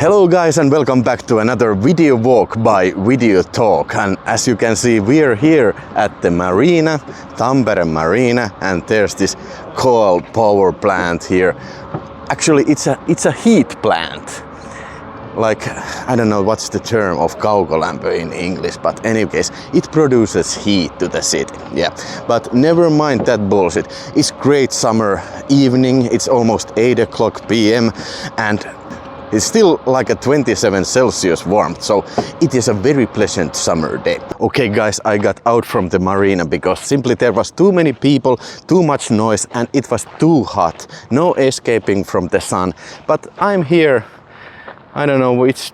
Hello guys and welcome back to another video walk by VideoTalk, and as you can see we are here at the marina, Tampere Marina, and there's this coal power plant here. Actually it's a heat plant. Like, I don't know what's the term of kaukolämpö in English, but anyways, it produces heat to the city. Yeah, but never mind that bullshit. It's great summer evening, it's almost 8 o'clock p.m. and it's still like a 27 Celsius warmth, so it is a very pleasant summer day. Okay guys, I got out from the marina because simply there was too many people, too much noise, and it was too hot. No escaping from the sun. But I'm here. I don't know which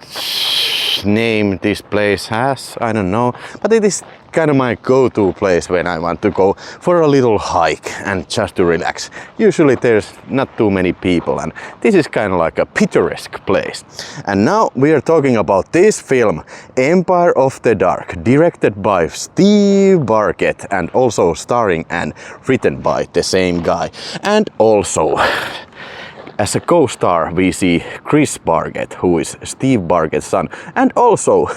name this place has, I don't know, but it is kind of my go-to place when I want to go for a little hike and just to relax. Usually there's not too many people, and this is kind of like a picturesque place. And now we are talking about this film, Empire of the Dark, directed by Steve Barkett and also starring and written by the same guy. And also as a co-star we see Chris Barkett, who is Steve Barkett's son, and also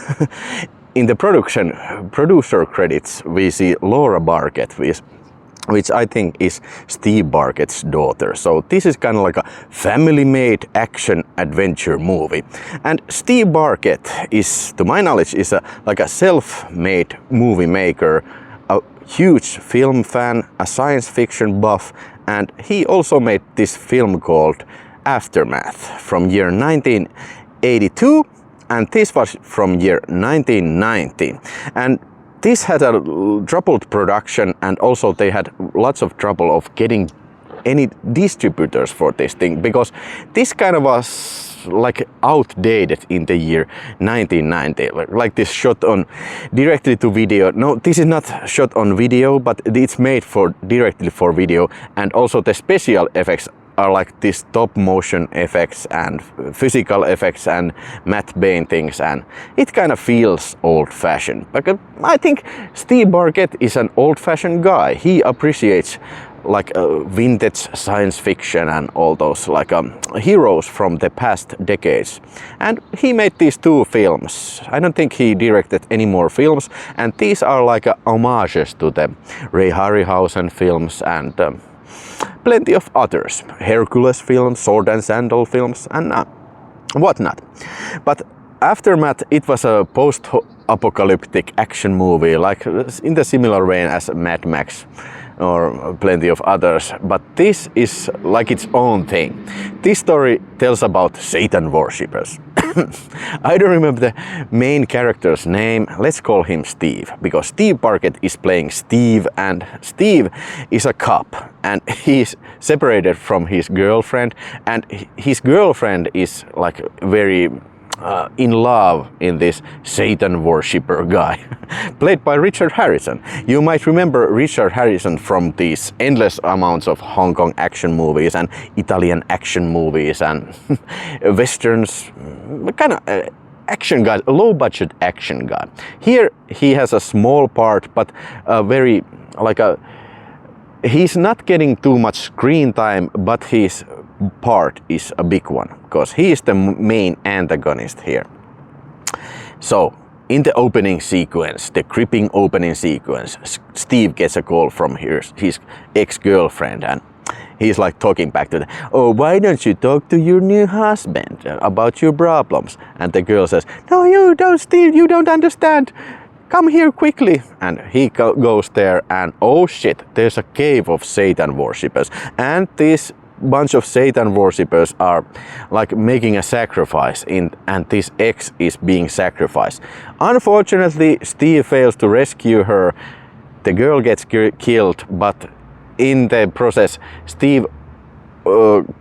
in the producer credits we see Laura Barkett, which I think is Steve Barkett's daughter. So this is kind of like a family-made action adventure movie. And Steve Barkett is, to my knowledge, is like a self-made movie maker, a huge film fan, a science fiction buff, and he also made this film called Aftermath from year 1982, and this was from year 1990. And this had a troubled production, and also they had lots of trouble of getting any distributors for this thing, because this kind of was like outdated in the year 1990, like this shot on directly to video. No, this is not shot on video, but it's made for directly for video, and also the special effects are like this stop motion effects and physical effects and matte paintings, and it kind of feels old-fashioned. But I think Steve Barkett is an old-fashioned guy. He appreciates like vintage science fiction and all those like heroes from the past decades, and he made these two films. I don't think he directed any more films, and these are like homages to the Ray Harryhausen films and plenty of others, Hercules films, Sword and Sandal films, and whatnot. But Aftermath, it was a post-apocalyptic action movie, like in the similar vein as Mad Max or plenty of others, but this is like its own thing. This story tells about Satan worshippers. I don't remember the main character's name. Let's call him Steve, because Steve Barkett is playing Steve, and Steve is a cop, and he's separated from his girlfriend, and his girlfriend is like very in love in this Satan worshipper guy, played by Richard Harrison. You might remember Richard Harrison from these endless amounts of Hong Kong action movies and Italian action movies and westerns, kind of action guy, low budget action guy. Here he has a small part, but very like he's not getting too much screen time, but his part is a big one, because he is the main antagonist here. So in the opening sequence, the creeping opening sequence, Steve gets a call from his ex-girlfriend, and he's like talking back to them. Oh, why don't you talk to your new husband about your problems? And the girl says, no, you don't, Steve, you don't understand. Come here quickly. And he goes there, and oh shit, there's a cave of Satan worshippers, and this bunch of Satan worshippers are like making a sacrifice and this ex is being sacrificed. Unfortunately, Steve fails to rescue her. The girl gets killed, but in the process Steve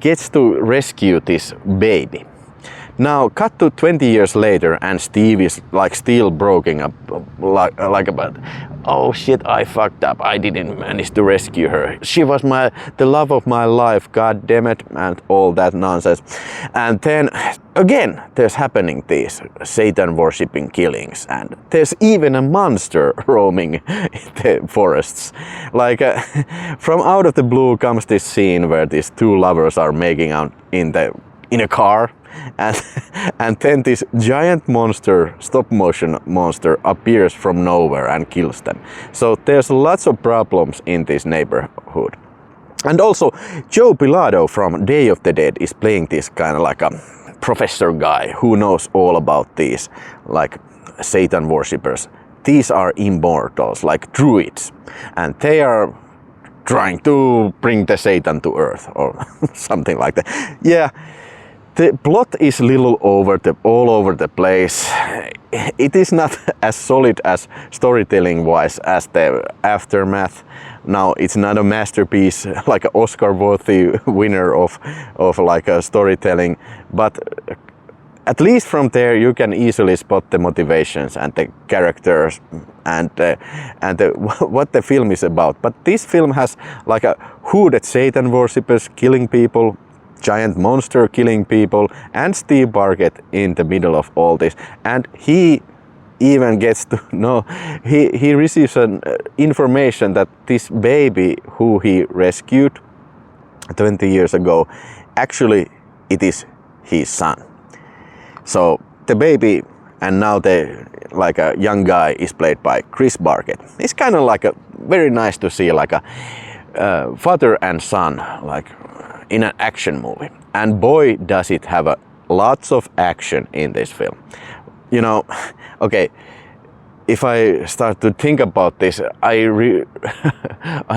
gets to rescue this baby. Now cut to 20 years later, and Steve is like still broken up, like about, oh shit, I fucked up, I didn't manage to rescue her, she was the love of my life, god damn it, and all that nonsense. And then again there's happening these Satan worshipping killings, and there's even a monster roaming in the forests. Like from out of the blue comes this scene where these two lovers are making out in a car, and, and then this giant monster, stop motion monster, appears from nowhere and kills them. So there's lots of problems in this neighborhood. And also Joe Pilato from Day of the Dead is playing this kind of like a professor guy who knows all about these like Satan worshippers. These are immortals, like druids, and they are trying to bring the Satan to earth or something like that. Yeah, the plot is a little all over the place. It is not as solid as storytelling wise as the Aftermath. Now it's not a masterpiece like an Oscar-worthy winner of like a storytelling, but at least from there you can easily spot the motivations and the characters and what the film is about. But this film has like a hooded Satan worshippers killing people, giant monster killing people, and Steve Barkett in the middle of all this. And he even gets to know, he receives an information that this baby who he rescued 20 years ago, actually it is his son. So the baby and now the like a young guy is played by Chris Barkett. It's kind of like a very nice to see like a father and son like in an action movie. And boy does it have lots of action in this film. You know, okay, if I start to think about this, I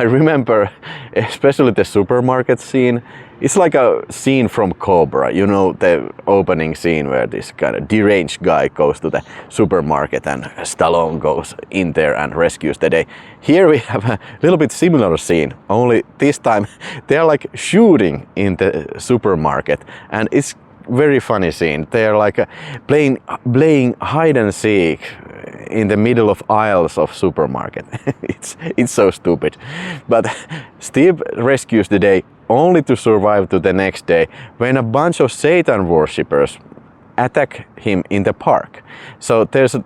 remember especially the supermarket scene. It's like a scene from Cobra, you know, the opening scene where this kind of deranged guy goes to the supermarket and Stallone goes in there and rescues the day. Here we have a little bit similar scene, only this time they're like shooting in the supermarket, and it's very funny scene. They're like playing hide and seek in the middle of aisles of supermarket. It's so stupid. But Steve rescues the day only to survive to the next day when a bunch of Satan worshippers attack him in the park. So there's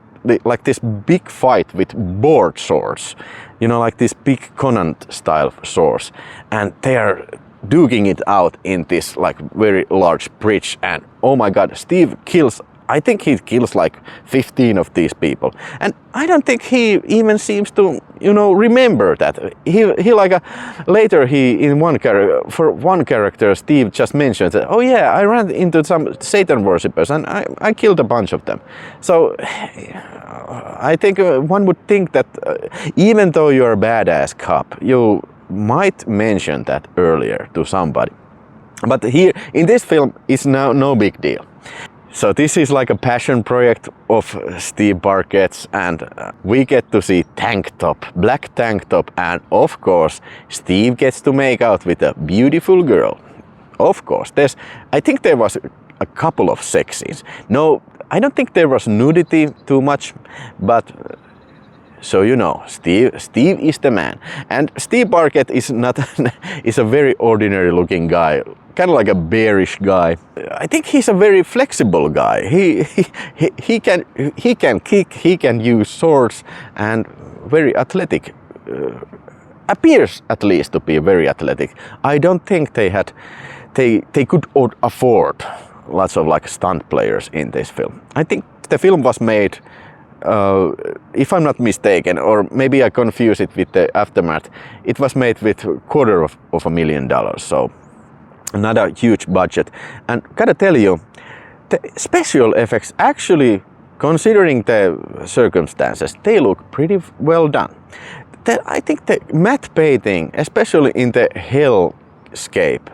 like this big fight with board swords, you know, like this big Conan style swords, and they are duking it out in this like very large bridge, and oh my god, Steve kills, I think he kills like 15 of these people, and I don't think he even seems to, you know, remember that. He like later he in one character Steve just mentions that, oh yeah, I ran into some Satan worshippers and I killed a bunch of them. So I think one would think that even though you're a badass cop, you might mention that earlier to somebody. But here in this film it's now no big deal. So this is like a passion project of Steve Barkett's, and we get to see tank top, black tank top, and of course Steve gets to make out with a beautiful girl. Of course, I think there was a couple of sex scenes. No, I don't think there was nudity too much, but so you know, Steve is the man. And Steve Barkett is not is a very ordinary looking guy, kind of like a bearish guy. I think he's a very flexible guy. He can kick, he can use swords, and very athletic. Appears at least to be very athletic. I don't think they could afford lots of like stunt players in this film. I think the film was made, if I'm not mistaken, or maybe I confuse it with the Aftermath, it was made with $250,000, so not a huge budget. And gotta tell you, the special effects actually, considering the circumstances, they look pretty well done. I think the matte painting, especially in the hellscape,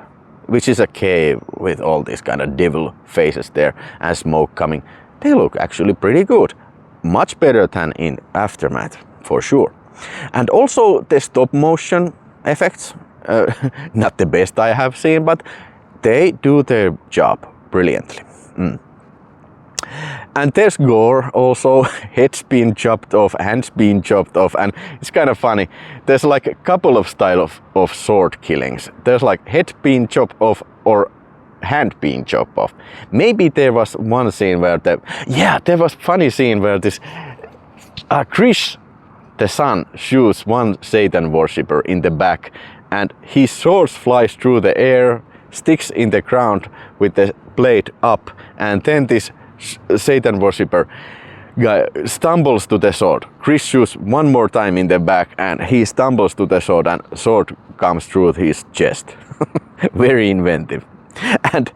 which is a cave with all these kind of devil faces there and smoke coming, they look actually pretty good. Much better than in Aftermath, for sure. And also the stop motion effects, not the best I have seen, but they do their job brilliantly. And there's gore also, heads being chopped off, hands being chopped off, and it's kind of funny. There's like a couple of style of sword killings. There's like head being chopped off or hand being chopped off. Maybe there was one scene where there was funny scene where this Chris, the son, shoots one Satan worshipper in the back, and his sword flies through the air, sticks in the ground with the blade up, and then this Satan worshipper guy stumbles to the sword. Chris shoots one more time in the back and he stumbles to the sword and sword comes through his chest. Very inventive. And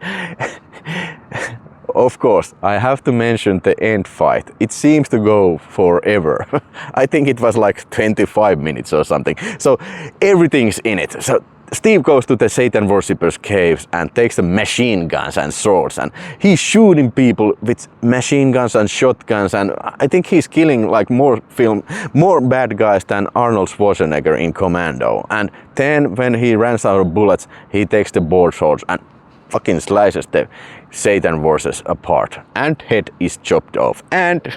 of course, I have to mention the end fight. It seems to go forever. I think it was like 25 minutes or something. So everything's in it. So Steve goes to the Satan worshippers' caves and takes the machine guns and swords, and he's shooting people with machine guns and shotguns, and I think he's killing like more bad guys than Arnold Schwarzenegger in Commando. And then when he runs out of bullets, he takes the board swords and fucking slices the Satan worshippers apart, and head is chopped off, and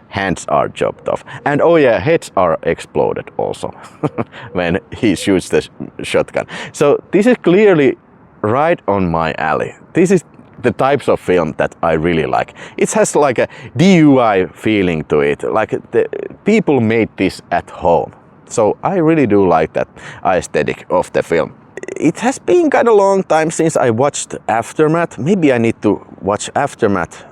hands are chopped off, and oh yeah, heads are exploded also when he shoots the shotgun. So this is clearly right on my alley. This is the types of film that I really like. It has like a DIY feeling to it, like the people made this at home. So I really do like that aesthetic of the film. It has been kind of a long time since I watched Aftermath. Maybe I need to watch Aftermath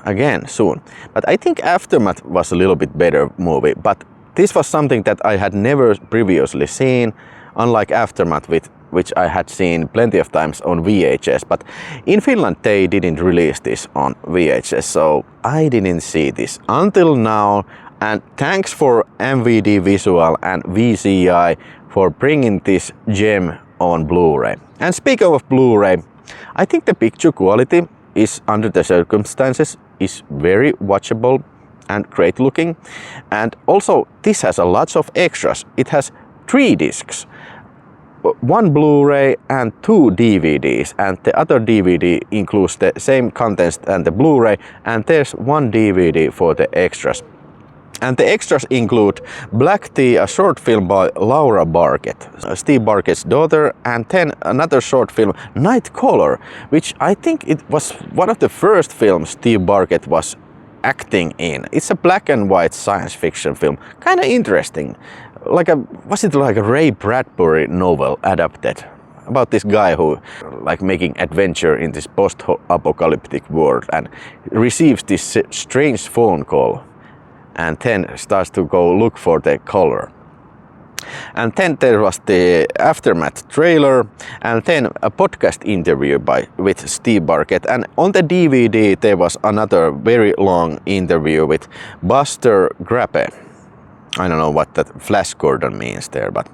again soon. But I think Aftermath was a little bit better movie. But this was something that I had never previously seen, unlike Aftermath, which I had seen plenty of times on VHS. But in Finland they didn't release this on VHS, so I didn't see this until now. And thanks for MVD Visual and VCI for bringing this gem on Blu-ray. And speaking of Blu-ray, I think the picture quality is, under the circumstances, is very watchable and great looking. And also this has a lot of extras. It has 3 discs, 1 Blu-ray and 2 DVDs, and the other DVD includes the same contents and the Blu-ray, and there's 1 DVD for the extras. And the extras include Black Tea, a short film by Laura Barkett, Steve Barkett's daughter, and then another short film, Night Caller, which I think it was one of the first films Steve Barkett was acting in. It's a black and white science fiction film, kind of interesting. Was it like a Ray Bradbury novel adapted? About this guy who like making adventure in this post-apocalyptic world and receives this strange phone call, and then starts to go look for the color. And then there was the Aftermath trailer, and then a podcast interview with Steve Barkett, and on the DVD there was another very long interview with Buster Grappe. I don't know what that Flash Gordon means there, but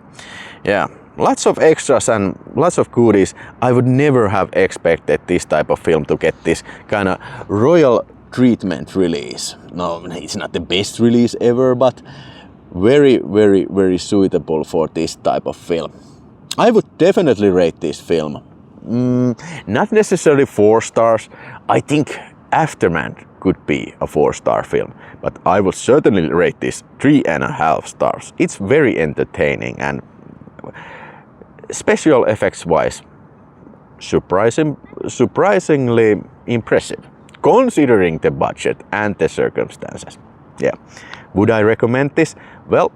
yeah, lots of extras and lots of goodies. I would never have expected this type of film to get this kind of royal treatment release. No, it's not the best release ever, but very, very, very suitable for this type of film. I would definitely rate this film. Not necessarily 4 stars. I think Aftermath could be a 4-star film, but I would certainly rate this 3.5 stars. It's very entertaining and special effects wise, surprisingly impressive, considering the budget and the circumstances. Yeah. Would I recommend this? Well,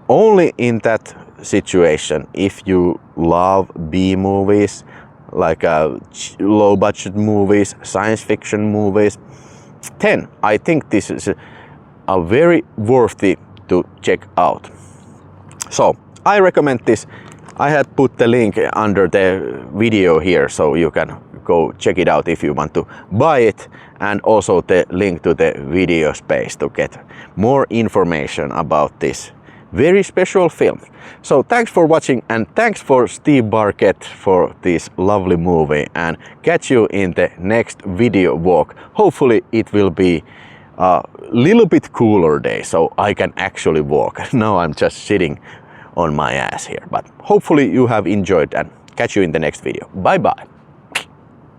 only in that situation if you love B movies, like low budget movies, science fiction movies, then I think this is a very worthy to check out. So I recommend this. I had put the link under the video here, so you can go check it out if you want to buy it, and also the link to the video space to get more information about this very special film. So thanks for watching, and thanks for Steve Barkett for this lovely movie, and catch you in the next video walk. Hopefully it will be a little bit cooler day so I can actually walk. Now I'm just sitting on my ass here, but hopefully you have enjoyed, and catch you in the next video. Bye bye.